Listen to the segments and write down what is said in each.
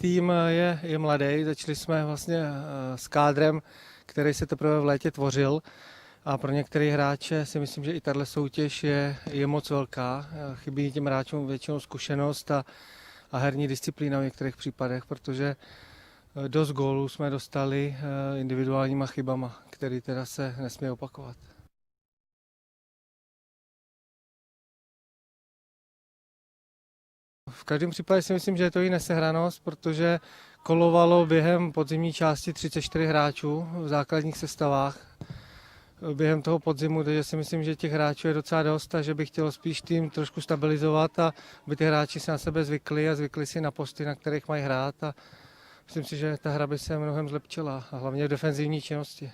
tým je mladý, začali jsme vlastně s kádrem, který se teprve v létě tvořil a pro některé hráče si myslím, že i tahle soutěž je moc velká. Chybí těm hráčům většinou zkušenost a herní disciplína v některých případech, protože dost gólů jsme dostali individuálníma chybama, které teda se nesmí opakovat. V každém případě si myslím, že je to i nesehranost, protože kolovalo během podzimní části 34 hráčů v základních sestavách během toho podzimu, takže si myslím, že těch hráčů je docela dost a že bych chtěl spíš tým trošku stabilizovat a aby ty hráči se na sebe zvykli a zvykli si na posty, na kterých mají hrát a myslím si, že ta hra by se mnohem zlepšila a hlavně v defenzivní činnosti.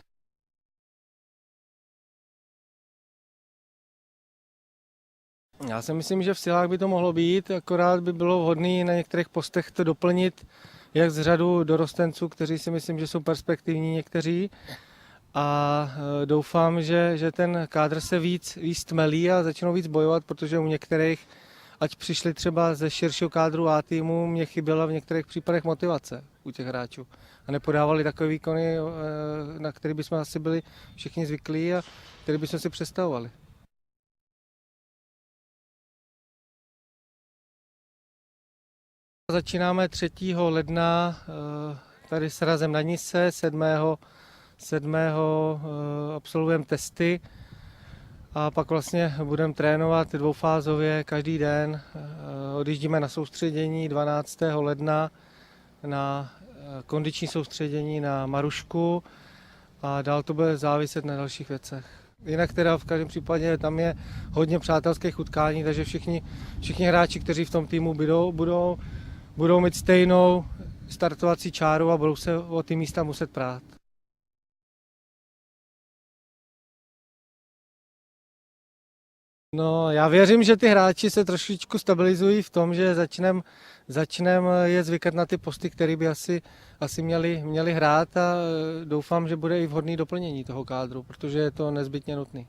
Já si myslím, že v silách by to mohlo být, akorát by bylo vhodné na některých postech to doplnit jak z řadu dorostenců, kteří si myslím, že jsou perspektivní někteří. A doufám, že ten kádr se víc tmelí a začnou víc bojovat, protože u některých, ať přišli třeba ze širšího kádru A týmu, mě chyběla v některých případech motivace u těch hráčů. A nepodávali takové výkony, na které bychom asi byli všichni zvyklí a které bychom si představovali. Začínáme 3. ledna tady s Razem na Nise, 7. absolvujeme testy a pak vlastně budeme trénovat dvoufázově každý den. Odjíždíme na soustředění 12. ledna na kondiční soustředění na Marušku a dál to bude záviset na dalších věcech. Jinak teda v každém případě tam je hodně přátelských utkání, takže všichni hráči, kteří v tom týmu budou mít stejnou startovací čáru a budou se o ty místa muset prát. No, já věřím, že ty hráči se trošičku stabilizují v tom, že začneme je zvykat na ty posty, které by asi měli hrát a doufám, že bude i vhodné doplnění toho kádru, protože je to nezbytně nutné.